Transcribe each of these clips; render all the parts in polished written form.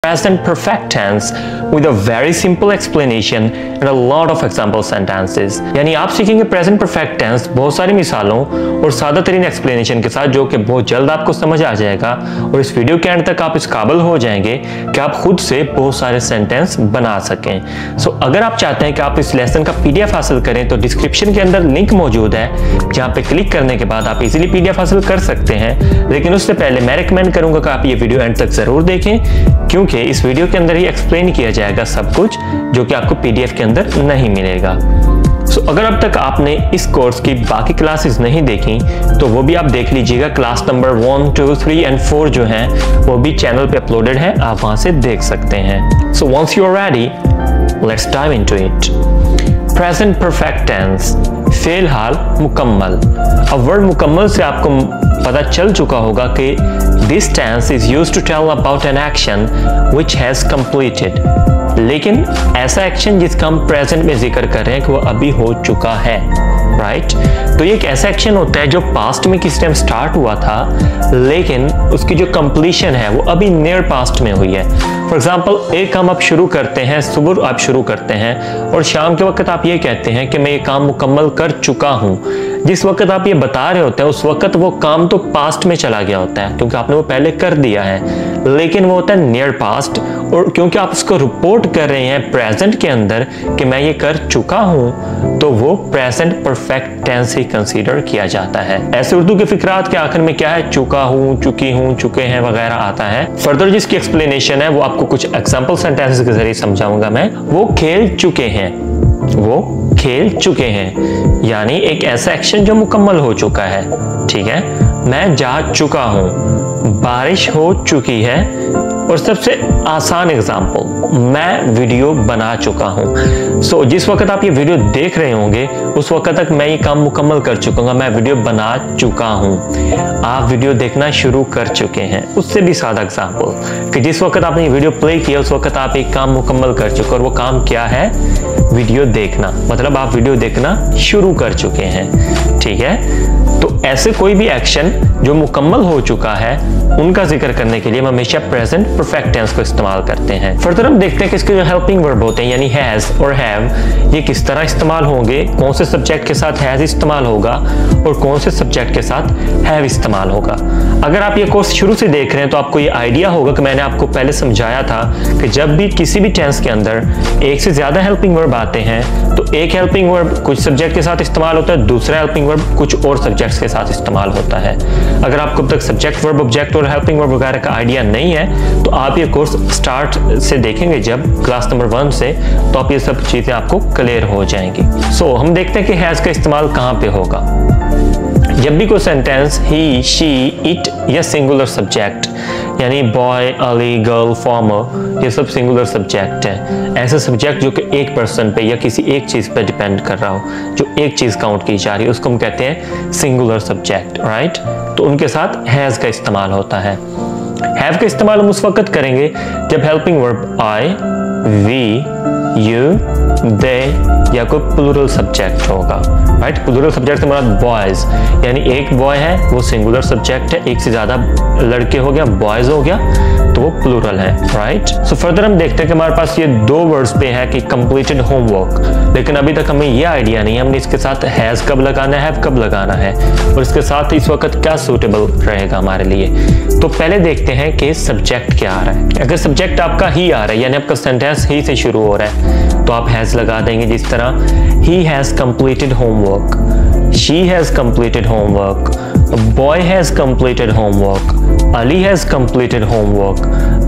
present perfect tense with a very simple explanation and a lot of example sentences। यानी आप सीखेंगे present perfect tense बहुत सारी मिसालों और सादा तरीन एक्सप्लेनेशन के साथ, जो कि बहुत जल्द आपको समझ आ जाएगा और इस वीडियो के एंड तक आप इस काबिल हो जाएंगे कि आप खुद से बहुत सारे सेंटेंस बना सकें। सो अगर आप चाहते हैं कि आप इस लेसन का PDF हासिल करें तो डिस्क्रिप्शन के अंदर लिंक मौजूद है, जहाँ पे क्लिक करने के बाद आप इजीली PDF हासिल कर सकते हैं। लेकिन उससे पहले मैं रिकमेंड करूंगा कि आप ये वीडियो एंड तक जरूर देखें, क्योंकि इस वीडियो के अंदर ही एक्सप्लेन किया जाएगा सब कुछ जो कि आपको PDF के अंदर नहीं मिलेगा। सो अगर अब तक आपने इस कोर्स की बाकी क्लासेस नहीं देखी तो वो भी आप देख लीजिएगा। क्लास नंबर 1, 2, 3 एंड 4 जो हैं वो भी चैनल पे अपलोडेड है, आप वहां से देख सकते हैं। So once you are ready, let's dive into it. Present perfect tense, फेल हाल मुकम्मल। अब वर्ड मुकम्मल से आपको पता चल चुका होगा कि this tense is used to tell about an action which has completed। लेकिन ऐसा एक्शन जिसका हम प्रेजेंट में जिक्र कर रहे हैं कि वो अभी हो चुका है, राइट? तो ये एक ऐसा एक्शन होता है जो पास्ट में किस टाइम स्टार्ट हुआ था, लेकिन उसकी जो कंप्लीशन है वो अभी नियर पास्ट में हुई है। फॉर एग्जाम्पल, एक काम आप शुरू करते हैं, सुबह आप शुरू करते हैं और शाम के वक्त आप ये कहते हैं कि मैं ये काम मुकम्मल कर चुका हूँ। जिस वक्त आप ये बता रहे होते हैं उस वक्त वो काम तो पास्ट में चला गया होता है, क्योंकि आपने वो पहले कर दिया है, लेकिन वो होता है नियर पास्ट। और क्योंकि आप उसको रिपोर्ट कर रहे हैं प्रेजेंट के अंदर कि मैं ये कर चुका हूं, तो वो प्रेजेंट परफेक्ट टेंस ही कंसीडर किया जाता है। ऐसे उर्दू के फिक्रात के आखिर में क्या है, चुका हूं, चुकी हूं, चुके हैं वगैरह आता है। फर्दर जिसकी एक्सप्लेनेशन है वो आपको कुछ एग्जाम्पल सेंटेंसेस के जरिए समझाऊंगा मैं। वो खेल चुके हैं, वो खेल चुके हैं, यानी एक ऐसा एक्शन जो मुकम्मल हो चुका है, ठीक है। मैं जा चुका हूं, बारिश हो चुकी है। और सबसे आसान एग्जाम्पल, मैं वीडियो बना चुका हूं। सो जिस वक्त आप ये वीडियो देख रहे होंगे उस वक्त तक मैं ये काम मुकम्मल कर चुका हूं, मैं वीडियो बना चुका हूं। आप वीडियो देखना शुरू कर चुके हैं। उससे भी सादा एग्जाम्पल कि जिस वक्त आपने वीडियो प्ले किया उस वक्त आप एक काम मुकम्मल कर चुके, और वो काम क्या है, वीडियो देखना। मतलब आप वीडियो देखना शुरू कर चुके हैं, ठीक है। तो ऐसे कोई भी एक्शन जो मुकम्मल हो चुका है उनका जिक्र करने के लिए हम हमेशा प्रेजेंट परफेक्ट टेंस को इस्तेमाल करते हैं। फर्दर हम देखते हैं कि इसके जो हेल्पिंग वर्ब होते हैं यानी हैज और हैव, ये किस तरह इस्तेमाल होंगे, कौन से सब्जेक्ट के साथ हैज इस्तेमाल होगा और कौन से सब्जेक्ट के साथ हैव इस्तेमाल होगा। अगर आप ये कोर्स शुरू से देख रहे हैं तो आपको ये आइडिया होगा कि मैंने आपको पहले समझाया था कि जब भी किसी भी टेंस के अंदर एक से ज्यादा हेल्पिंग वर्ब आते हैं तो एक हेल्पिंग वर्ब कुछ सब्जेक्ट के साथ इस्तेमाल होता है, दूसरा हेल्पिंग वर्ब कुछ और सब्जेक्ट्स के साथ इस्तेमाल होता है। अगर आपको अब तक सब्जेक्ट वर्ब, ऑब्जेक्ट और हेल्पिंग वर्ब वगैरह का आइडिया नहीं है तो आप ये कोर्स स्टार्ट से देखेंगे जब क्लास नंबर 1 से, तो आप ये सब चीजें आपको क्लियर हो जाएंगी। सो हम देखते हैं कि हैज का इस्तेमाल कहाँ पे होगा। जब भी कोई सेंटेंस ही, शी, इट या सिंगुलर सब्जेक्ट यानी बॉय, अली, गर्ल, फॉर्मर, ये सब सिंगुलर सब्जेक्ट हैं। ऐसे सब्जेक्ट जो कि एक पर्सन पे या किसी एक चीज पे डिपेंड कर रहा हो, जो एक चीज काउंट की जा रही है, उसको हम कहते हैं सिंगुलर सब्जेक्ट, राइट? तो उनके साथ हैज का इस्तेमाल होता है। हैव का इस्तेमाल हम उस वक्त करेंगे जब helping verb I, we, you, they या कोई प्लूरल सब्जेक्ट होगा, राइट? प्लूरल सब्जेक्ट से मुराद बॉयज, यानी एक बॉय है वो सिंगुलर सब्जेक्ट है, एक से ज्यादा लड़के हो गया, बॉयज हो गया, तो वो प्लूरल है, राइट? सो फर्दर हम देखते हैं कि हमारे पास ये दो वर्ड्स पे है कि कंप्लीटेड होमवर्क, लेकिन अभी तक हमें ये आइडिया नहीं है हमने इसके साथ हैज कब लगाना है, हैव कब लगाना है और इसके साथ इस वक्त क्या सूटेबल रहेगा हमारे लिए। तो पहले देखते हैं कि सब्जेक्ट क्या आ रहा है। अगर सब्जेक्ट आपका ही आ रहा है यानी आपका सेंटेंस ही से शुरू हो रहा है तो आप हैज लगा देंगे, जिस तरह he has completed homework, she has completed homework, a boy has completed homework, Ali has completed homework,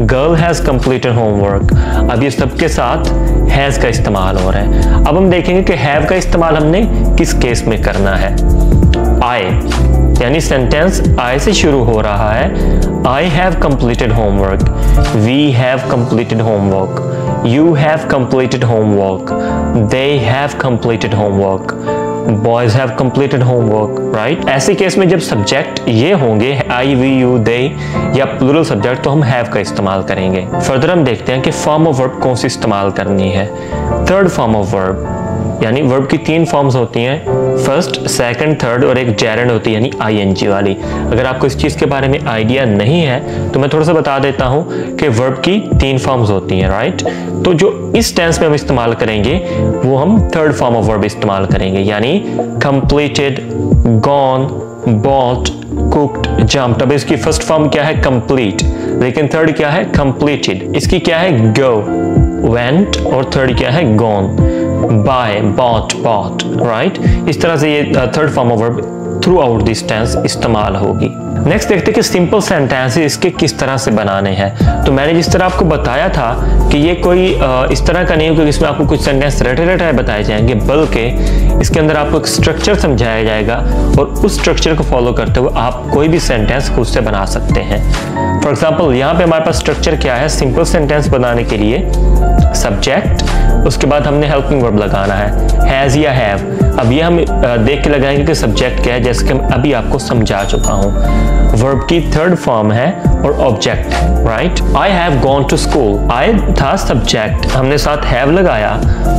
girl has completed homework। अब ये सबके साथ has का इस्तेमाल हो रहा है। अब हम देखेंगे कि have का इस्तेमाल हमने किस केस में करना है। I यानी सेंटेंस I से शुरू हो रहा है, I have completed homework, we have completed homework, you have completed homework, they have completed homework, boys have completed homework, right? ऐसे केस में जब सब्जेक्ट ये होंगे I, we, you, they या प्लूरल सब्जेक्ट तो हम have का इस्तेमाल करेंगे। फर्दर हम देखते हैं कि फॉर्म ऑफ वर्ब कौन सी इस्तेमाल करनी है। थर्ड फॉर्म ऑफ वर्ब यानी वर्ब की 3 फॉर्म्स होती हैं, फर्स्ट, सेकंड, थर्ड, और एक जेरेंड होती है यानी आईएनजी वाली। अगर आपको इस चीज़ के बारे में आइडिया नहीं है तो मैं थोड़ा सा बता देता हूँ कि वर्ब की 3 फॉर्म्स होती हैं, राइट। तो जो इस टेंस में हम इस्तेमाल करेंगे वो हम थर्ड फॉर्म ऑफ वर्ब इस्तेमाल करेंगे, यानी completed, gone, bought, cooked, jumped. अब इसकी फर्स्ट फॉर्म क्या है? कंप्लीट, लेकिन थर्ड क्या है? कंप्लीटेड। इसकी क्या है? गो, वेंट, और थर्ड क्या है? Gone, by, bought, bought, right. इस तरह से ये third form of verb throughout this tense इस्तेमाल होगी। नेक्स्ट देखते हैं कि सिंपल सेंटेंस इसके किस तरह से बनाने हैं। तो मैंने जिस तरह आपको बताया था कि ये कोई इस तरह का नहीं होगा कि इसमें आपको कुछ सेंटेंस रटे रटाए बताए जाएंगे, बल्कि इसके अंदर आपको एक स्ट्रक्चर समझाया जाएगा और उस स्ट्रक्चर को फॉलो करते हुए आप कोई भी सेंटेंस खुद से बना सकते हैं। फॉर एग्जाम्पल यहाँ पे हमारे पास स्ट्रक्चर क्या है? सिंपल सेंटेंस बनाने के लिए सब्जेक्ट, उसके बाद हमने हेल्पिंग वर्ब लगाना है, हैज या हैव। अब ये हम देख के लगाएंगे कि सब्जेक्ट क्या है, जैसे कि मैं अभी आपको समझा चुका हूँ। वर्ब की थर्ड फॉर्म है और ऑब्जेक्ट है, right. I have gone to school, I था सब्जेक्ट, हमने साथ हैव लगाया,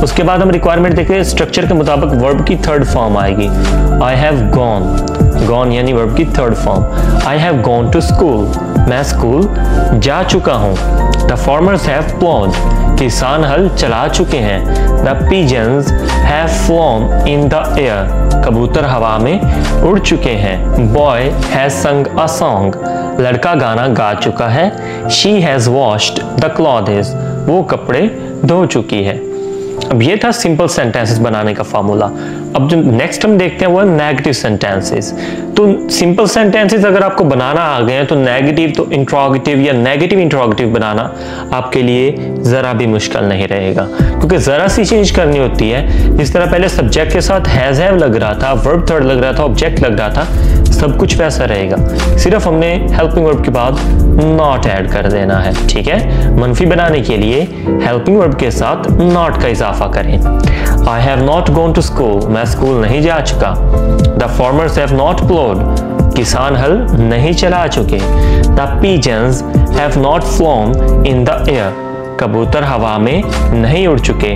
उसके बाद हम रिक्वायरमेंट देखें, स्ट्रक्चर के मुताबिक वर्ब की थर्ड फॉर्म आएगी, आई हैव गॉन, गॉन यानी वर्ब की third form. I have gone to school, मैं स्कूल जा चुका हूँ। द फार्मर्स हैव प्लॉड, किसान हल चला चुके हैं। The pigeons have flown in the air, कबूतर हवा में उड़ चुके हैं। बॉय हैज संग अ सॉन्ग, लड़का गाना गा चुका है। She has washed the clothes, वो कपड़े धो चुकी है। अब ये था सिंपल सेंटेंसेस बनाने का फार्मूला। अब जो नेक्स्ट हम देखते हैं वो है नेगेटिव सेंटेंसेस। तो सिंपल सेंटेंसेस अगर आपको बनाना आ गए हैं तो नेगेटिव, तो इंट्रोगेटिव या नेगेटिव इंट्रोगेटिव बनाना आपके लिए जरा भी मुश्किल नहीं रहेगा, क्योंकि जरा सी चेंज करनी होती है। जिस तरह पहले सब्जेक्ट के साथ हैज हैव लग रहा था, वर्ब थर्ड लग रहा था, ऑब्जेक्ट लग रहा था, सब कुछ वैसा रहेगा, सिर्फ हमने हेल्पिंग वर्ब के बाद नॉट ऐड कर देना है, ठीक है। मनफी बनाने के लिए हेल्पिंग वर्ब के साथ नॉट का इजाफा करें। I have not gone to school, मैं स्कूल नहीं जा चुका। The farmers have not ploughed, किसान हल नहीं चला चुके। The pigeons have not flown in the air, कबूतर हवा में नहीं उड़ चुके।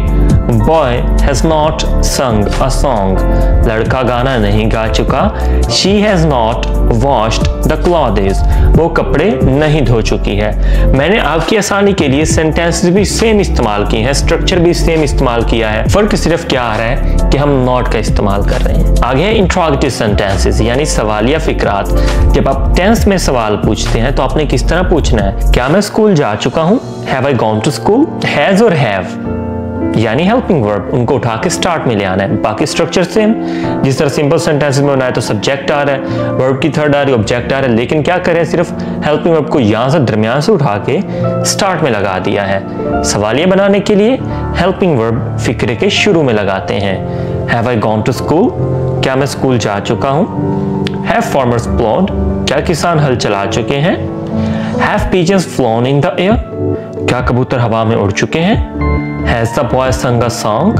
बॉय हैज नॉट संग अ सॉन्ग, लड़का गाना नहीं गा चुका। She has not washed the clothes, वो कपड़े नहीं धो चुकी है। मैंने आपकी आसानी के लिए सेंटेंसेस भी सेम इस्तेमाल किए हैं, स्ट्रक्चर भी सेम इस्तेमाल किया है, फर्क सिर्फ क्या आ रहा है कि हम नॉट का इस्तेमाल कर रहे हैं। आगे है इंट्रोगेटिव सेंटेंसेस यानी सवालिया फिक्रात। जब आप टेंस में सवाल पूछते हैं तो आपने किस तरह पूछना है? क्या मैं स्कूल जा चुका हूँ? Have I gone to school? Has और हैव यानी हेल्पिंग वर्ब, उनको उठा के स्टार्ट में ले आना है। बाकी स्ट्रक्चर सेम, जिस तरह सिंपल सेंटेंसेस में बनाया तो सब्जेक्ट आ रहा है, वर्ब की थर्ड आ रही है, ऑब्जेक्ट आ रहा है, लेकिन क्या करें, सिर्फ हेल्पिंग वर्ब को यहाँ से दरमियान से उठा के स्टार्ट में लगा दिया है। सवालिया बनाने के लिए हेल्पिंग वर्ब फिक्रे के शुरू में लगाते हैं। Have I gone to school? क्या मैं स्कूल जा चुका हूँ? Have farmers ploughed? क्या किसान हल चला चुके हैं? Have pigeons flown in the air? क्या कबूतर हवा में उड़ चुके हैं? Has the boy sung a song?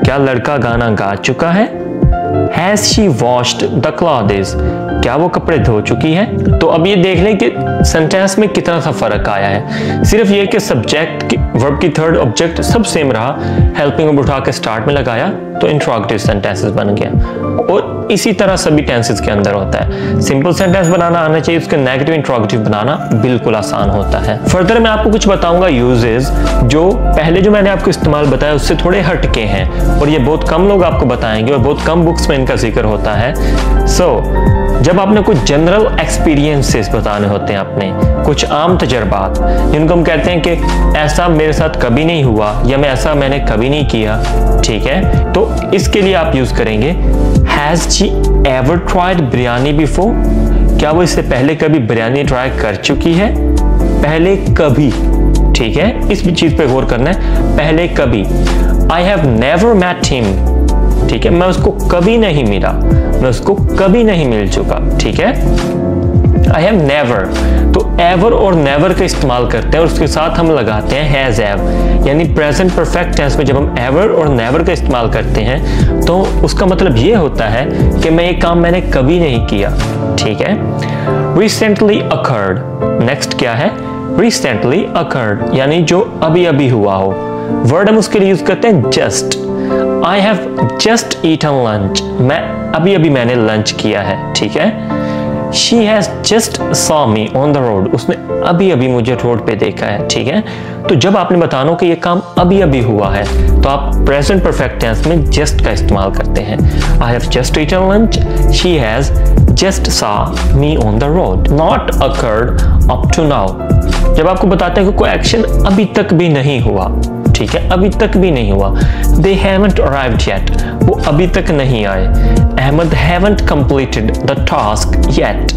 क्या लड़का गाना गा चुका है? Has she washed the clothes? क्या वो कपड़े धो चुकी है? तो अब ये देख लें कि सेंटेंस में कितना सा फर्क आया है। सिर्फ ये कि सब्जेक्ट, वर्ब की थर्ड, ऑब्जेक्ट सब सेम रहा, हेल्पिंग वर्ब उठा के स्टार्ट में लगाया तो इंट्रोगेटिव सेंटेंसेस बन गया। और इसी तरह सभी टेंसेस के अंदर होता है। सिंपल सेंटेंस बनाना आना चाहिए, उसके नेगेटिव इंट्रोगेटिव बनाना बिल्कुल आसान होता है। फर्दर मैं आपको कुछ बताऊंगा यूजेस जो पहले जो मैंने आपको इस्तेमाल बताया उससे थोड़े हटके हैं, और ये बहुत कम लोग आपको बताएंगे और बहुत कम बुक्स में इनका जिक्र होता है। जब आपने कुछ जनरल एक्सपीरियंसेस बताने होते हैं, अपने कुछ आम तजर्बात जिनको हम कहते हैं कि ऐसा मेरे साथ कभी नहीं हुआ या मैंने कभी नहीं किया, ठीक है, तो इसके लिए आप यूज करेंगे has she ever tried biryani before? क्या वो इससे पहले कभी बिरयानी ट्राई कर चुकी है? पहले कभी, ठीक है, इस चीज पे गौर करना है, पहले कभी। I have never met him, ठीक है, मैं उसको कभी नहीं मिला, मैं उसको कभी नहीं मिल चुका, ठीक है। आई हैव नेवर, तो एवर और नेवर का इस्तेमाल करते हैं और उसके साथ हम लगाते हैं हैज हैव, यानी प्रेजेंट परफेक्ट टेंस में जब हम एवर और नेवर का इस्तेमाल करते हैं तो उसका मतलब ये होता है कि मैं ये काम मैंने कभी नहीं किया, ठीक है। रिसेंटली अकर्ड, नेक्स्ट क्या है? रिसेंटली अकर्ड, यानी जो अभी अभी हुआ हो। वर्ड हम उसके लिए यूज करते हैं just. I have just eaten lunch, मैंने लंच किया है, ठीक है। She has just saw me on the road, उसने अभी अभी मुझे रोड पे देखा है, ठीक है। तो जब आपने बताना हो कि ये काम अभी अभी हुआ है तो आप प्रेजेंट परफेक्ट टेंस में just का इस्तेमाल करते हैं। I have just eaten lunch, she has just saw me on the road, not occurred up to now। जब आपको बताते हैं कि कोई एक्शन अभी तक भी नहीं हुआ, ठीक है, अभी तक भी नहीं हुआ। They haven't arrived yet, वो अभी तक नहीं आए। Ahmad haven't completed the task yet,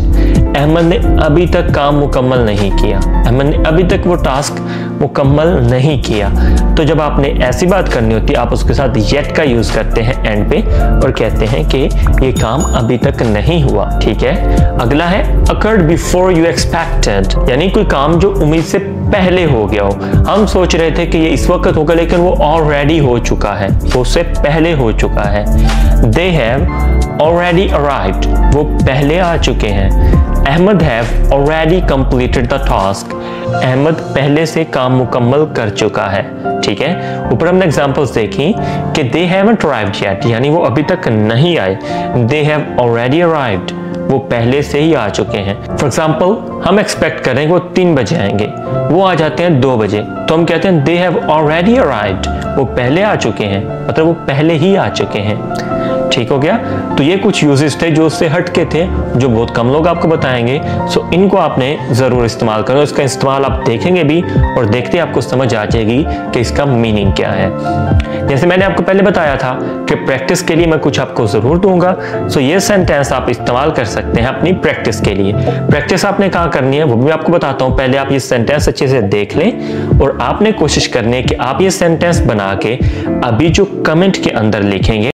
Ahmad ने अभी तक काम मुकम्मल नहीं किया, अहमद ने अभी तक वो टास्क मुकम्मल नहीं किया। तो जब आपने ऐसी बात करनी होती है आप उसके साथ yet का यूज करते हैं एंड पे और कहते हैं कि ये काम अभी तक नहीं हुआ, ठीक है। अगला है occurred before you expected, यानी कोई काम जो उम्मीद से पहले हो गया हो। हम सोच रहे थे कि ये इस वक्त होगा लेकिन वो ऑलरेडी हो चुका है, वो उससे पहले हो चुका है। They have already arrived, वो पहले आ चुके हैं। Ahmad have already completed the task, Ahmad पहले से काम मुकम्मल कर चुका है, ठीक है। ऊपर हमने एग्जांपल्स देखी कि they haven't arrived yet, यानी वो अभी तक नहीं आए। They have already arrived, वो पहले से ही आ चुके हैं। फॉर एग्जाम्पल हम एक्सपेक्ट करें वो 3 बजे आएंगे, वो आ जाते हैं 2 बजे, तो हम कहते हैं they have already arrived, वो पहले आ चुके हैं, मतलब वो पहले ही आ चुके हैं, ठीक हो गया। तो ये कुछ यूजेस थे जो उससे हटके थे, जो बहुत कम लोग आपको बताएंगे। सो इनको आपने जरूर इस्तेमाल करो, इसका इस्तेमाल आप देखेंगे भी और देखते आपको समझ आ जाएगी कि इसका मीनिंग क्या है। जैसे मैंने आपको पहले बताया था कि प्रैक्टिस के लिए मैं कुछ आपको जरूर दूंगा। सो ये सेंटेंस आप इस्तेमाल कर सकते हैं अपनी प्रैक्टिस के लिए। प्रैक्टिस आपने कहाँ करनी है वो भी आपको बताता हूँ। पहले आप ये सेंटेंस अच्छे से देख लें और आपने कोशिश करनी है कि आप ये सेंटेंस बना के अभी जो कमेंट के अंदर लिखेंगे